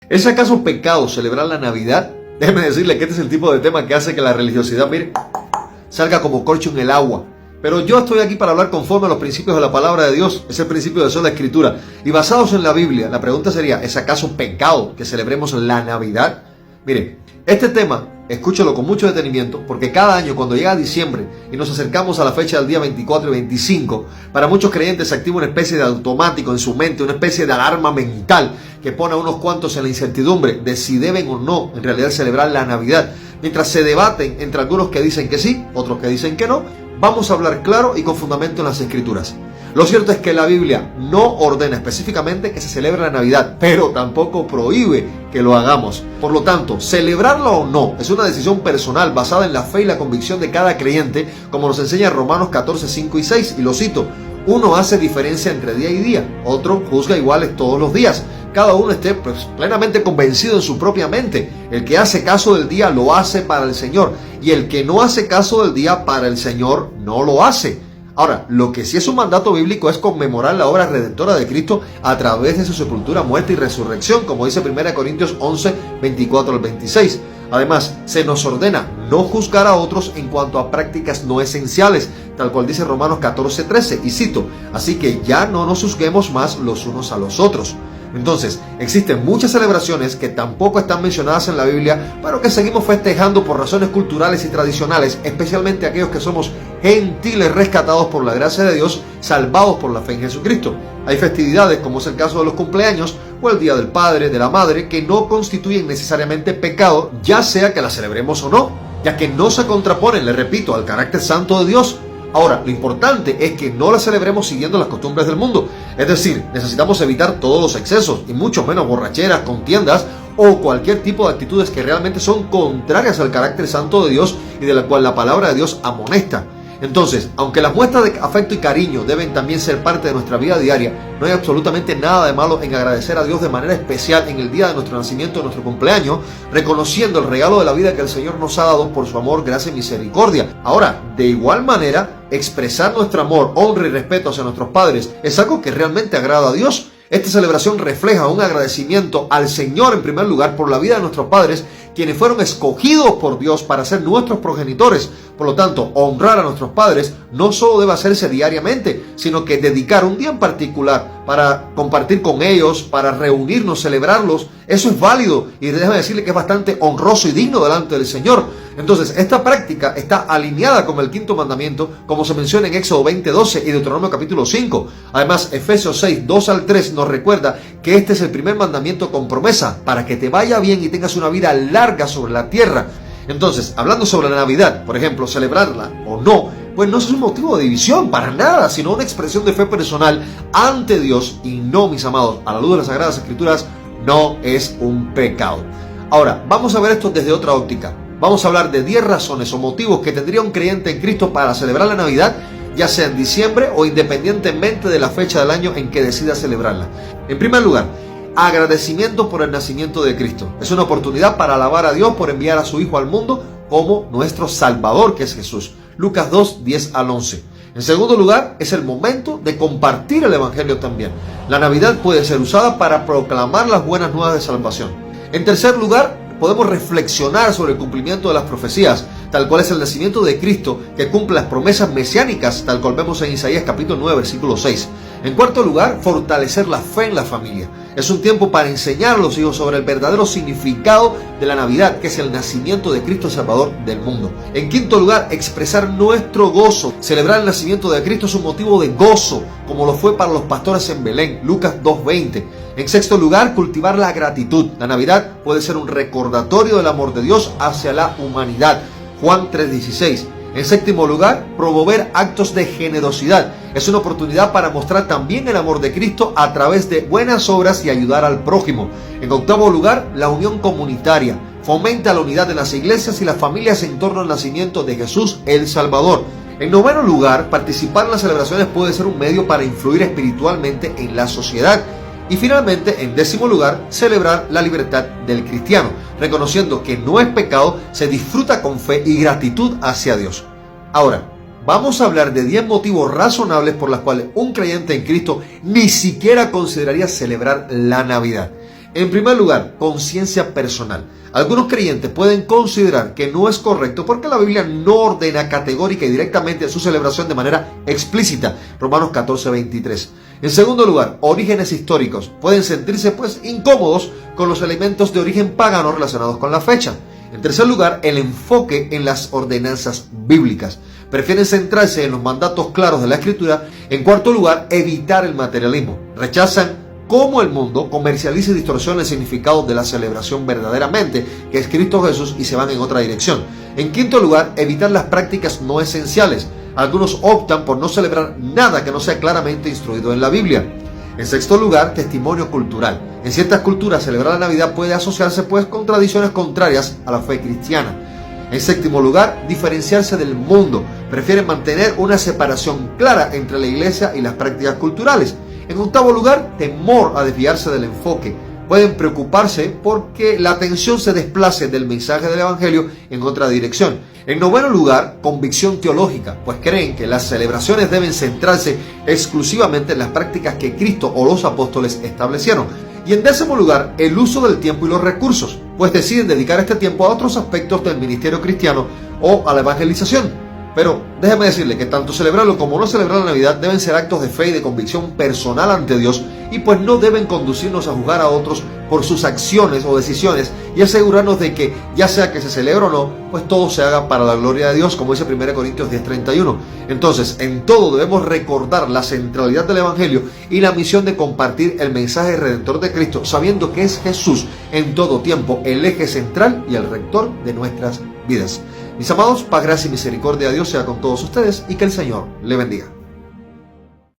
¿Es acaso pecado celebrar la Navidad? Déjeme decirle que este es el tipo de tema que hace que la religiosidad, mire, salga como corcho en el agua. Pero yo estoy aquí para hablar conforme a los principios de la palabra de Dios. Es el principio de sola escritura. Y basados en la Biblia, la pregunta sería, ¿es acaso pecado que celebremos la Navidad? Mire, este tema, escúchalo con mucho detenimiento, porque cada año cuando llega diciembre y nos acercamos a la fecha del día 24 y 25, para muchos creyentes se activa una especie de automático en su mente, una especie de alarma mental que pone a unos cuantos en la incertidumbre de si deben o no en realidad celebrar la Navidad. Mientras se debaten entre algunos que dicen que sí, otros que dicen que no, vamos a hablar claro y con fundamento en las Escrituras. Lo cierto es que la Biblia no ordena específicamente que se celebre la Navidad, pero tampoco prohíbe que lo hagamos. Por lo tanto, celebrarlo o no es una decisión personal basada en la fe y la convicción de cada creyente, como nos enseña Romanos 14, 5 y 6, y lo cito: uno hace diferencia entre día y día, otro juzga iguales todos los días. Cada uno esté plenamente convencido en su propia mente. El que hace caso del día lo hace para el Señor, y el que no hace caso del día para el Señor no lo hace. Ahora, lo que sí es un mandato bíblico es conmemorar la obra redentora de Cristo a través de su sepultura, muerte y resurrección, como dice 1 Corintios 11, 24 al 26. Además, se nos ordena no juzgar a otros en cuanto a prácticas no esenciales, tal cual dice Romanos 14, 13, y cito: así que ya no nos juzguemos más los unos a los otros. Entonces, existen muchas celebraciones que tampoco están mencionadas en la Biblia, pero que seguimos festejando por razones culturales y tradicionales, especialmente aquellos que somos gentiles rescatados por la gracia de Dios, salvados por la fe en Jesucristo. Hay festividades, como es el caso de los cumpleaños o el Día del Padre, de la Madre, que no constituyen necesariamente pecado, ya sea que las celebremos o no, ya que no se contraponen, le repito, al carácter santo de Dios. Ahora, lo importante es que no la celebremos siguiendo las costumbres del mundo. Es decir, necesitamos evitar todos los excesos y mucho menos borracheras, contiendas o cualquier tipo de actitudes que realmente son contrarias al carácter santo de Dios y de la cual la palabra de Dios amonesta. Entonces, aunque las muestras de afecto y cariño deben también ser parte de nuestra vida diaria, no hay absolutamente nada de malo en agradecer a Dios de manera especial en el día de nuestro nacimiento, de nuestro cumpleaños, reconociendo el regalo de la vida que el Señor nos ha dado por su amor, gracia y misericordia. Ahora, de igual manera, expresar nuestro amor, honra y respeto hacia nuestros padres es algo que realmente agrada a Dios. Esta celebración refleja un agradecimiento al Señor en primer lugar por la vida de nuestros padres, quienes fueron escogidos por Dios para ser nuestros progenitores. Por lo tanto, honrar a nuestros padres no solo debe hacerse diariamente, sino que dedicar un día en particular para compartir con ellos, para reunirnos, celebrarlos, eso es válido y déjame decirle que es bastante honroso y digno delante del Señor. Entonces, esta práctica está alineada con el quinto mandamiento, como se menciona en Éxodo 20:12 y Deuteronomio capítulo 5. Además, Efesios 6, 2 al 3 nos recuerda que este es el primer mandamiento con promesa, para que te vaya bien y tengas una vida larga sobre la tierra. Entonces, hablando sobre la Navidad, por ejemplo, celebrarla o no, pues no es un motivo de división para nada, sino una expresión de fe personal ante Dios y no, mis amados, a la luz de las Sagradas Escrituras, no es un pecado. Ahora, vamos a ver esto desde otra óptica. Vamos a hablar de 10 razones o motivos que tendría un creyente en Cristo para celebrar la Navidad, ya sea en diciembre o independientemente de la fecha del año en que decida celebrarla. En primer lugar, agradecimiento por el nacimiento de Cristo. Es una oportunidad para alabar a Dios por enviar a su Hijo al mundo como nuestro Salvador, que es Jesús. Lucas 2, 10 al 11. En segundo lugar, es el momento de compartir el Evangelio también. La Navidad puede ser usada para proclamar las buenas nuevas de salvación. En tercer lugar, podemos reflexionar sobre el cumplimiento de las profecías, tal cual es el nacimiento de Cristo, que cumple las promesas mesiánicas, tal cual vemos en Isaías capítulo 9, versículo 6. En cuarto lugar, fortalecer la fe en la familia. Es un tiempo para enseñar a los hijos sobre el verdadero significado de la Navidad, que es el nacimiento de Cristo Salvador del mundo. En quinto lugar, expresar nuestro gozo. Celebrar el nacimiento de Cristo es un motivo de gozo, como lo fue para los pastores en Belén, Lucas 2:20. En sexto lugar, cultivar la gratitud. La Navidad puede ser un recordatorio del amor de Dios hacia la humanidad, Juan 3:16. En séptimo lugar, promover actos de generosidad. Es una oportunidad para mostrar también el amor de Cristo a través de buenas obras y ayudar al prójimo. En octavo lugar, la unión comunitaria. Fomenta la unidad de las iglesias y las familias en torno al nacimiento de Jesús el Salvador. En noveno lugar, participar en las celebraciones puede ser un medio para influir espiritualmente en la sociedad. Y finalmente, en décimo lugar, celebrar la libertad del cristiano, reconociendo que no es pecado, se disfruta con fe y gratitud hacia Dios. Ahora, vamos a hablar de 10 motivos razonables por los cuales un creyente en Cristo ni siquiera consideraría celebrar la Navidad. En primer lugar, conciencia personal. Algunos creyentes pueden considerar que no es correcto porque la Biblia no ordena categórica y directamente su celebración de manera explícita. Romanos 14:23. En segundo lugar, orígenes históricos. Pueden sentirse incómodos con los elementos de origen pagano relacionados con la fecha. En tercer lugar, el enfoque en las ordenanzas bíblicas. Prefieren centrarse en los mandatos claros de la Escritura. En cuarto lugar, evitar el materialismo. Rechazan cómo el mundo comercializa y distorsiona el significado de la celebración verdaderamente, que es Cristo Jesús, y se van en otra dirección. En quinto lugar, evitar las prácticas no esenciales. Algunos optan por no celebrar nada que no sea claramente instruido en la Biblia. En sexto lugar, testimonio cultural. En ciertas culturas, celebrar la Navidad puede asociarse con tradiciones contrarias a la fe cristiana. En séptimo lugar, diferenciarse del mundo. Prefieren mantener una separación clara entre la iglesia y las prácticas culturales. En octavo lugar, temor a desviarse del enfoque. Pueden preocuparse porque la atención se desplace del mensaje del Evangelio en otra dirección. En noveno lugar, convicción teológica, pues creen que las celebraciones deben centrarse exclusivamente en las prácticas que Cristo o los apóstoles establecieron. Y en décimo lugar, el uso del tiempo y los recursos, pues deciden dedicar este tiempo a otros aspectos del ministerio cristiano o a la evangelización. Pero déjeme decirle que tanto celebrarlo como no celebrar la Navidad deben ser actos de fe y de convicción personal ante Dios, y pues no deben conducirnos a juzgar a otros por sus acciones o decisiones y asegurarnos de que, ya sea que se celebre o no, pues todo se haga para la gloria de Dios, como dice 1 Corintios 10:31. Entonces, en todo debemos recordar la centralidad del Evangelio y la misión de compartir el mensaje redentor de Cristo, sabiendo que es Jesús en todo tiempo el eje central y el rector de nuestras vidas. Mis amados, paz, gracia y misericordia de Dios sea con todos ustedes y que el Señor le bendiga.